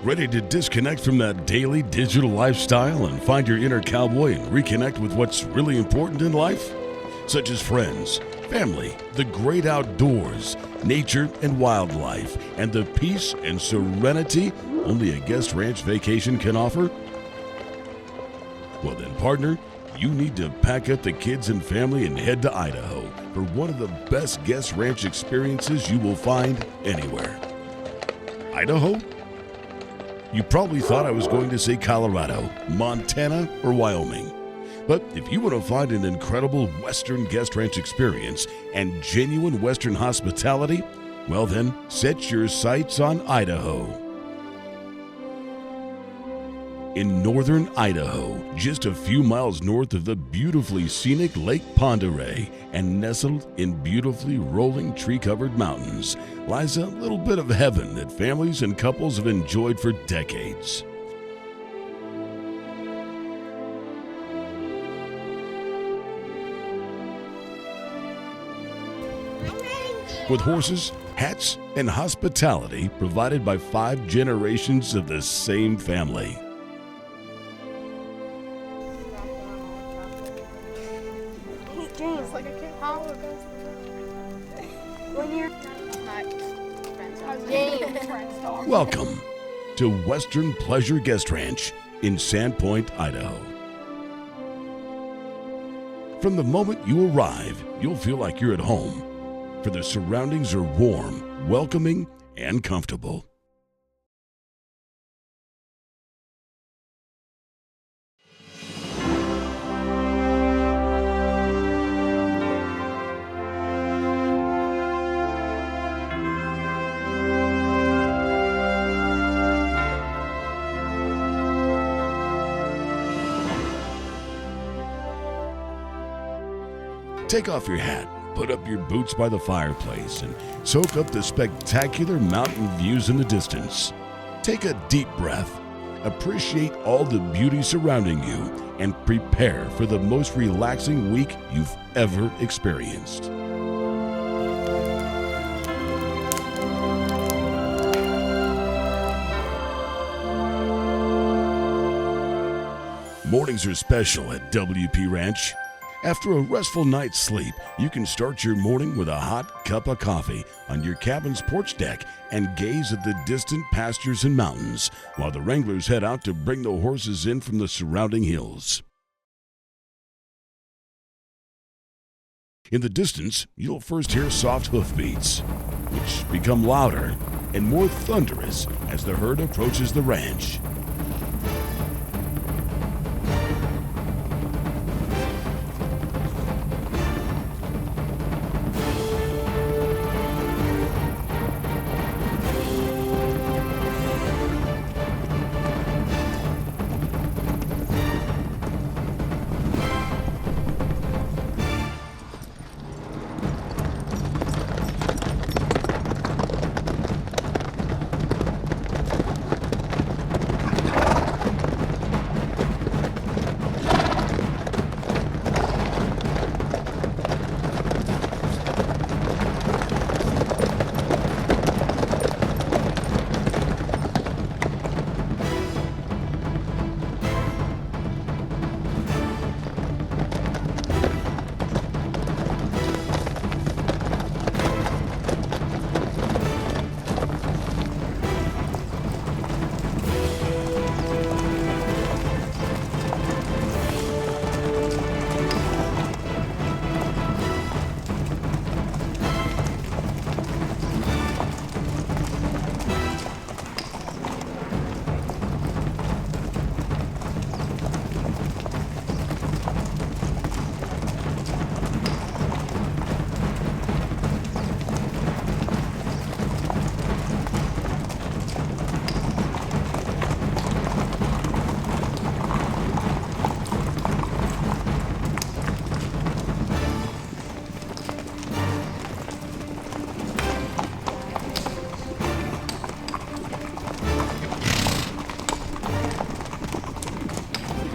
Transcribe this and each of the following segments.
Ready to disconnect from that daily digital lifestyle and find your inner cowboy and reconnect with what's really important in life? Such as friends, family, the great outdoors, nature and wildlife, and the peace and serenity only a guest ranch vacation can offer? Well then, partner, you need to pack up the kids and family and head to Idaho for one of the best guest ranch experiences you will find anywhere. Idaho? You probably thought I was going to say Colorado, Montana, or Wyoming. But if you want to find an incredible Western guest ranch experience and genuine Western hospitality, well then, set your sights on Idaho. In northern Idaho, just a few miles north of the beautifully scenic Lake Pend Oreille and nestled in beautifully rolling tree-covered mountains, lies a little bit of heaven that families and couples have enjoyed for decades. With horses, hats, and hospitality provided by 5 generations of the same family. James, like a kid, how it goes when you're James. Welcome to Western Pleasure Guest Ranch in Sandpoint, Idaho. From the moment you arrive, you'll feel like you're at home, for the surroundings are warm, welcoming, and comfortable. Take off your hat, put up your boots by the fireplace, and soak up the spectacular mountain views in the distance. Take a deep breath, appreciate all the beauty surrounding you, and prepare for the most relaxing week you've ever experienced. Mornings are special at WP Ranch. After a restful night's sleep, you can start your morning with a hot cup of coffee on your cabin's porch deck and gaze at the distant pastures and mountains while the wranglers head out to bring the horses in from the surrounding hills. In the distance, you'll first hear soft hoofbeats, which become louder and more thunderous as the herd approaches the ranch.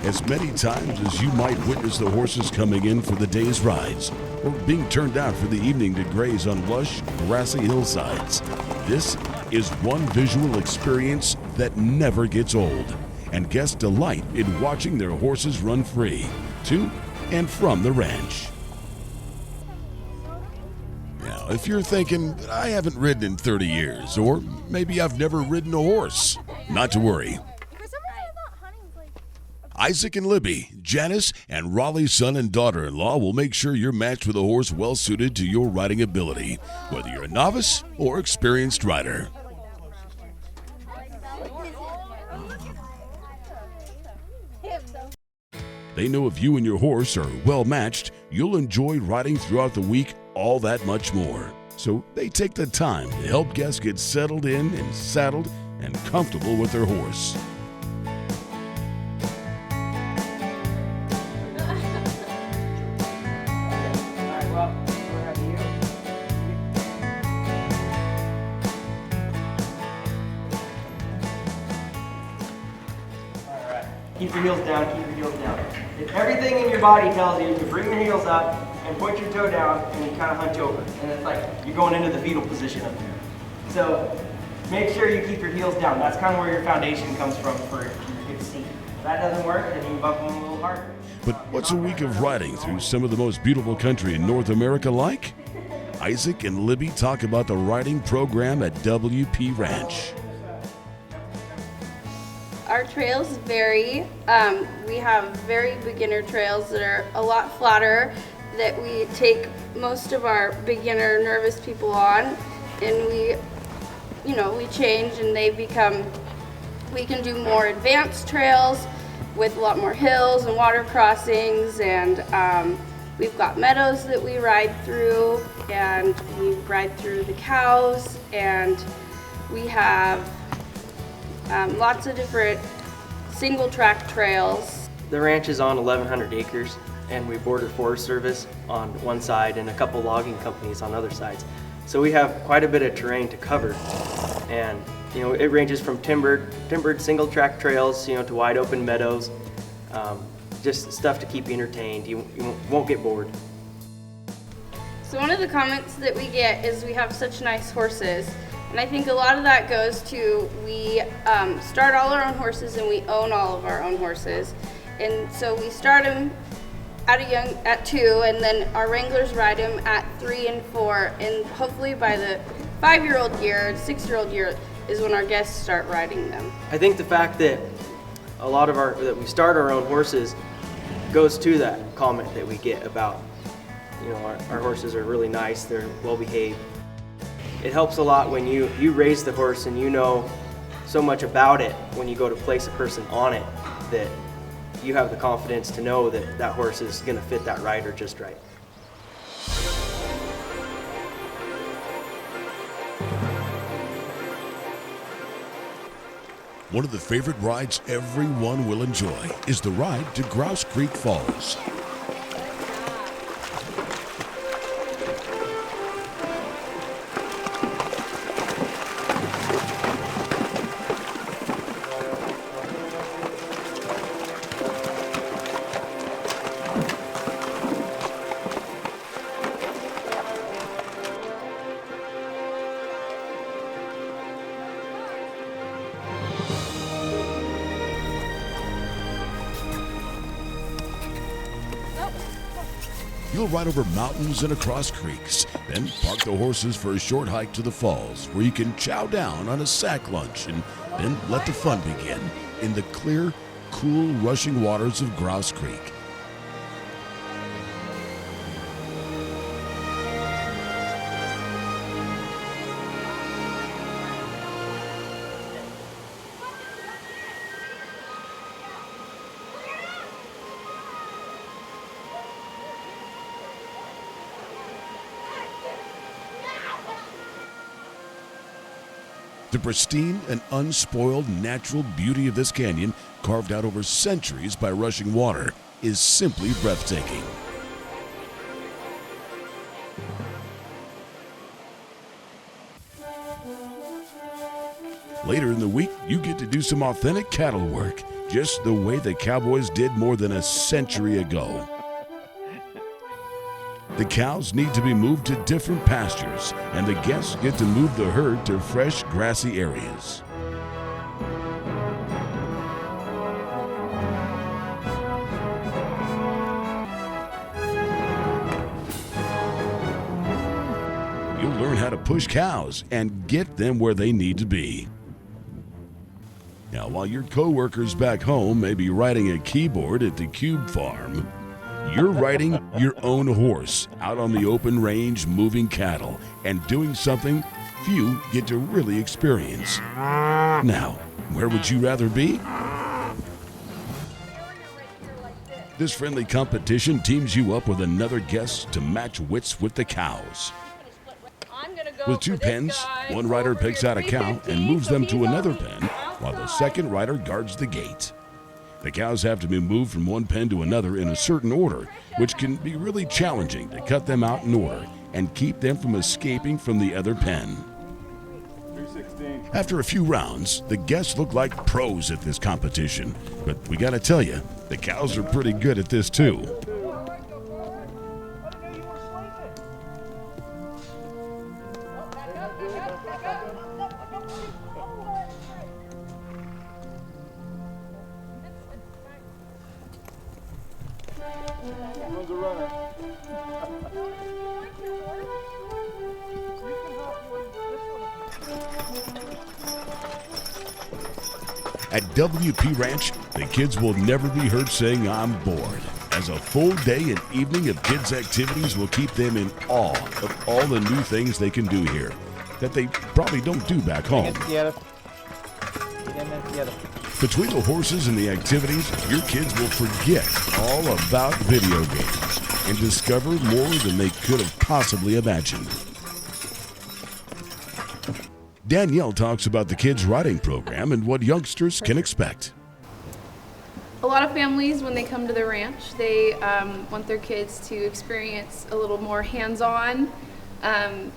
As many times as you might witness the horses coming in for the day's rides or being turned out for the evening to graze on lush, grassy hillsides, this is one visual experience that never gets old, and guests delight in watching their horses run free to and from the ranch. Now, if you're thinking, I haven't ridden in 30 years, or maybe I've never ridden a horse, not to worry. Isaac and Libby, Janice, and Raleigh's son and daughter-in-law will make sure you're matched with a horse well-suited to your riding ability, whether you're a novice or experienced rider. They know if you and your horse are well-matched, you'll enjoy riding throughout the week all that much more. So they take the time to help guests get settled in and saddled and comfortable with their horse. Keep your heels down, keep your heels down. If everything in your body tells you to bring your heels up and put your toe down and you kind of hunch over. And it's like you're going into the fetal position up there. So make sure you keep your heels down. That's kind of where your foundation comes from for your good seat. If that doesn't work, then you can bump them a little harder. But what's a week of riding through some of the most beautiful country in North America like? Isaac and Libby talk about the riding program at WP Ranch. Our trails vary. We have very beginner trails that are a lot flatter that we take most of our beginner nervous people on, and we change and we can do more advanced trails with a lot more hills and water crossings, and we've got meadows that we ride through, and we ride through the cows, and we have lots of different single track trails. The ranch is on 1,100 acres and we border Forest Service on one side and a couple logging companies on other sides. So we have quite a bit of terrain to cover, and it ranges from timbered single track trails to wide open meadows, just stuff to keep you entertained. You won't get bored. So one of the comments that we get is we have such nice horses. And I think a lot of that goes to we start all our own horses and we own all of our own horses. And so we start them at 2, and then our wranglers ride them at 3 and 4. And hopefully by the 5-year-old year, 6-year-old year is when our guests start riding them. I think the fact that that we start our own horses goes to that comment that we get about, our horses are really nice, they're well behaved. It helps a lot when you raise the horse and you know so much about it when you go to place a person on it that you have the confidence to know that that horse is going to fit that rider just right. One of the favorite rides everyone will enjoy is the ride to Grouse Creek Falls. You'll ride over mountains and across creeks, then park the horses for a short hike to the falls where you can chow down on a sack lunch and then let the fun begin in the clear, cool, rushing waters of Grouse Creek. The pristine and unspoiled natural beauty of this canyon, carved out over centuries by rushing water, is simply breathtaking. Later in the week, you get to do some authentic cattle work, just the way the cowboys did more than a century ago. The cows need to be moved to different pastures, and the guests get to move the herd to fresh, grassy areas. You'll learn how to push cows and get them where they need to be. Now, while your co-workers back home may be riding a keyboard at the Cube Farm, you're riding your own horse out on the open range, moving cattle and doing something few get to really experience. Now, where would you rather be? This friendly competition teams you up with another guest to match wits with the cows. With two pens, one rider picks out a cow and moves them to another pen, while the second rider guards the gate. The cows have to be moved from one pen to another in a certain order, which can be really challenging to cut them out in order and keep them from escaping from the other pen. After a few rounds, the guests look like pros at this competition, but we gotta tell you, the cows are pretty good at this too. One's a runner. At WP Ranch, the kids will never be heard saying, "I'm bored," as a full day and evening of kids' activities will keep them in awe of all the new things they can do here that they probably don't do back home. Between the horses and the activities, your kids will forget all about video games and discover more than they could have possibly imagined. Danielle talks about the kids' riding program and what youngsters can expect. A lot of families, when they come to the ranch, they want their kids to experience a little more hands-on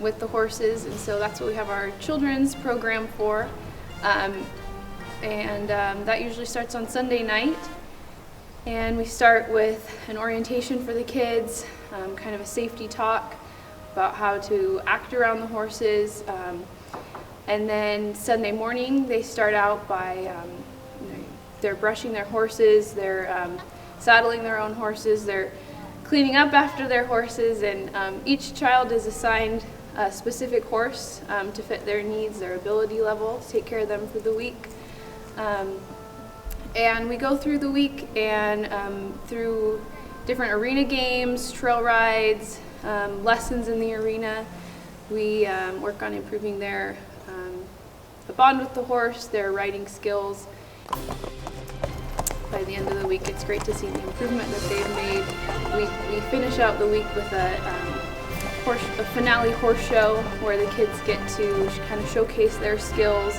with the horses, and so that's what we have our children's program for. That usually starts on Sunday night, and we start with an orientation for the kids, kind of a safety talk about how to act around the horses, and then Sunday morning they start out by they're brushing their horses, they're saddling their own horses, they're cleaning up after their horses, and each child is assigned a specific horse to fit their needs, their ability level, to take care of them for the week. And we go through the week and through different arena games, trail rides, lessons in the arena. We work on improving their the bond with the horse, their riding skills. By the end of the week, it's great to see the improvement that they've made. We finish out the week with a finale horse show where the kids get to kind of showcase their skills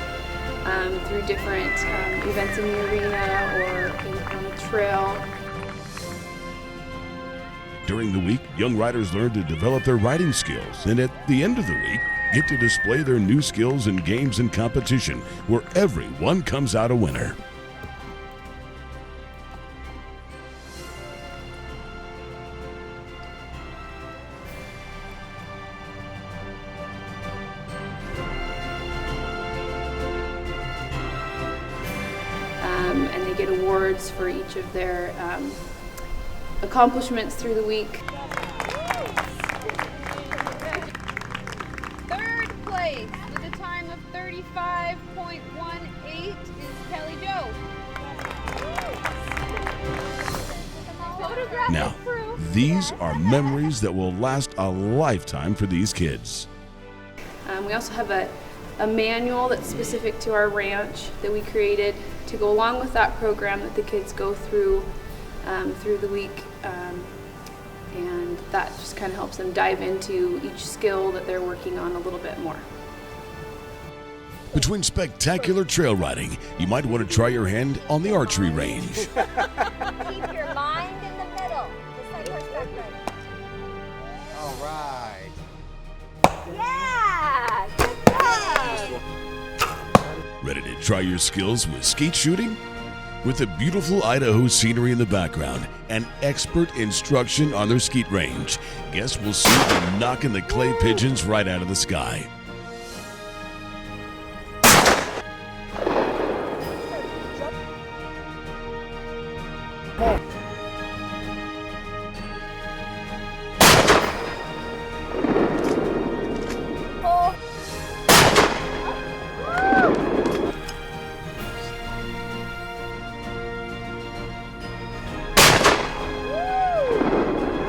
through different events in the arena or on the trail. During the week, young riders learn to develop their riding skills, and at the end of the week, get to display their new skills in games and competition where everyone comes out a winner. And they get awards for each of their accomplishments through the week. Third place with a time of 35.18 is Kelly Joe. Now, these are memories that will last a lifetime for these kids. We also have a manual that's specific to our ranch that we created to go along with that program that the kids go through through the week, and that just kind of helps them dive into each skill that they're working on a little bit more. Between spectacular trail riding, you might want to try your hand on the archery range. Keep your mind in the middle, just like horseback riding. All right. Yeah, good job. Ready to try your skills with skeet shooting? With the beautiful Idaho scenery in the background and expert instruction on their skeet range, guests will see them knocking the clay pigeons right out of the sky.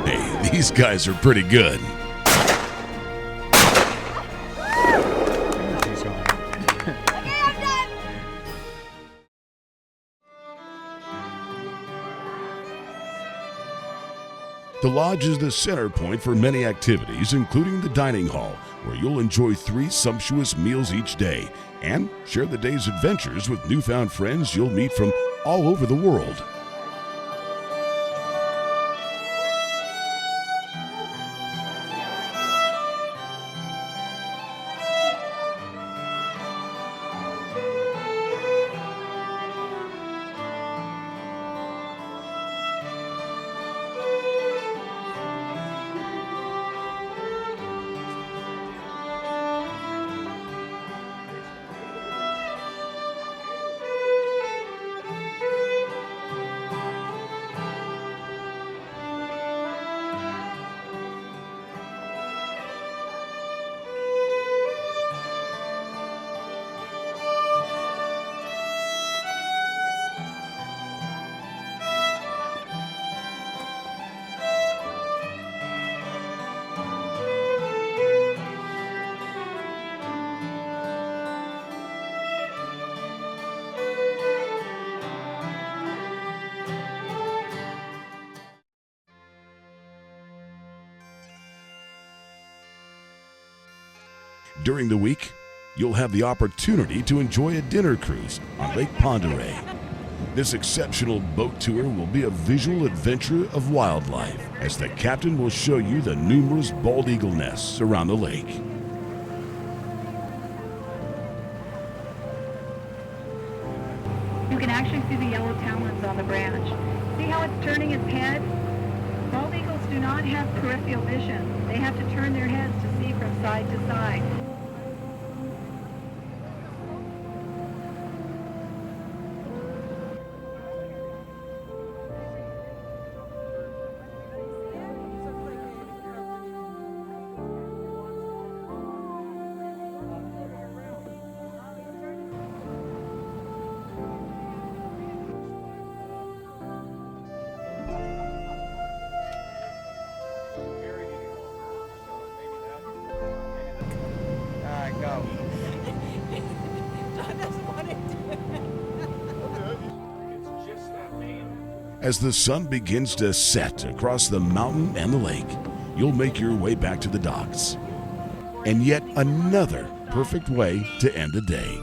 Hey, these guys are pretty good. The lodge is the center point for many activities, including the dining hall, where you'll enjoy 3 sumptuous meals each day and share the day's adventures with newfound friends you'll meet from all over the world. During the week, you'll have the opportunity to enjoy a dinner cruise on Lake Pend Oreille. This exceptional boat tour will be a visual adventure of wildlife, as the captain will show you the numerous bald eagle nests around the lake. You can actually see the yellow talons on the branch. See how it's turning its head? Bald eagles do not have peripheral vision. They have to turn their heads to see from side to side. As the sun begins to set across the mountain and the lake, you'll make your way back to the docks. And yet another perfect way to end the day.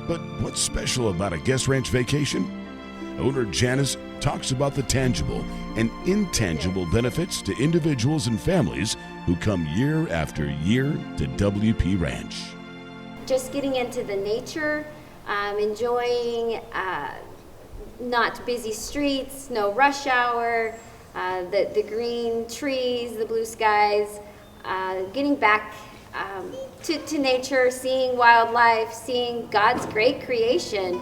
But what's special about a guest ranch vacation? Owner Janice talks about the tangible and intangible benefits to individuals and families who come year after year to WP Ranch. Just getting into the nature, enjoying not busy streets, no rush hour, the green trees, the blue skies, getting back to nature, seeing wildlife, seeing God's great creation,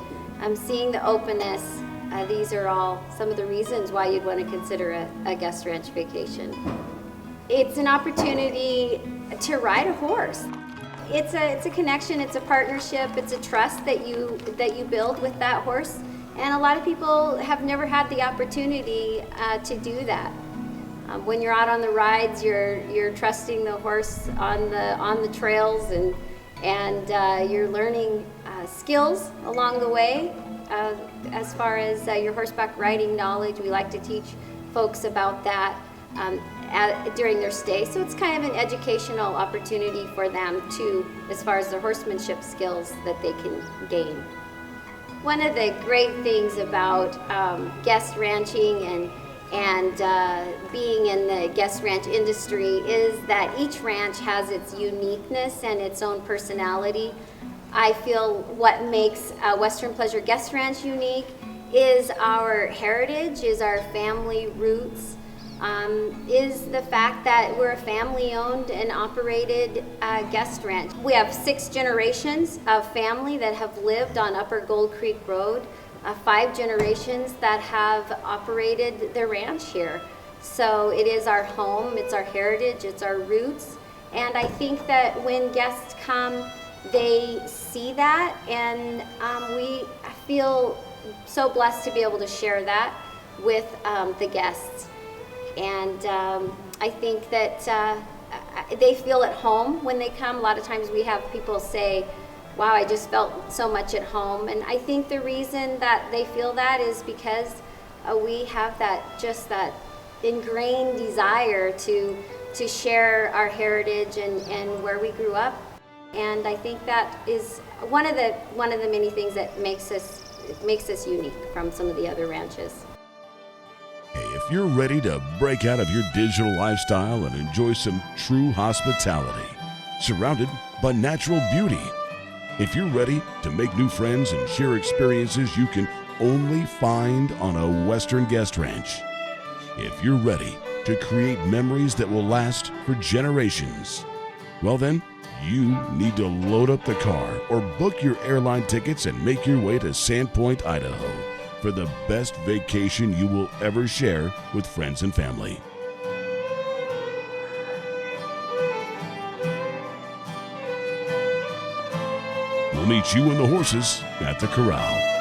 seeing the openness. These are all some of the reasons why you'd want to consider a guest ranch vacation. It's an opportunity to ride a horse. It's a connection, it's a partnership, it's a trust that you build with that horse, and a lot of people have never had the opportunity to do that. When you're out on the rides, you're trusting the horse on the trails, and you're learning skills along the way. As far as your horseback riding knowledge, we like to teach folks about that during their stay. So it's kind of an educational opportunity for them too, as far as their horsemanship skills that they can gain. One of the great things about guest ranching and being in the guest ranch industry is that each ranch has its uniqueness and its own personality. I feel what makes Western Pleasure Guest Ranch unique is our heritage, is our family roots, is the fact that we're a family-owned and operated guest ranch. We have 6 generations of family that have lived on Upper Gold Creek Road, 5 generations that have operated the ranch here. So it is our home, it's our heritage, it's our roots, and I think that when guests come, they see that, and we feel so blessed to be able to share that with the guests. And I think that they feel at home when they come. A lot of times we have people say, wow, I just felt so much at home. And I think the reason that they feel that is because we have that ingrained desire to share our heritage and where we grew up. And I think that is one of the many things that makes us unique from some of the other ranches. Hey, if you're ready to break out of your digital lifestyle and enjoy some true hospitality, surrounded by natural beauty, if you're ready to make new friends and share experiences you can only find on a Western guest ranch, if you're ready to create memories that will last for generations, well then, you need to load up the car or book your airline tickets and make your way to Sandpoint, Idaho for the best vacation you will ever share with friends and family. We'll meet you and the horses at the corral.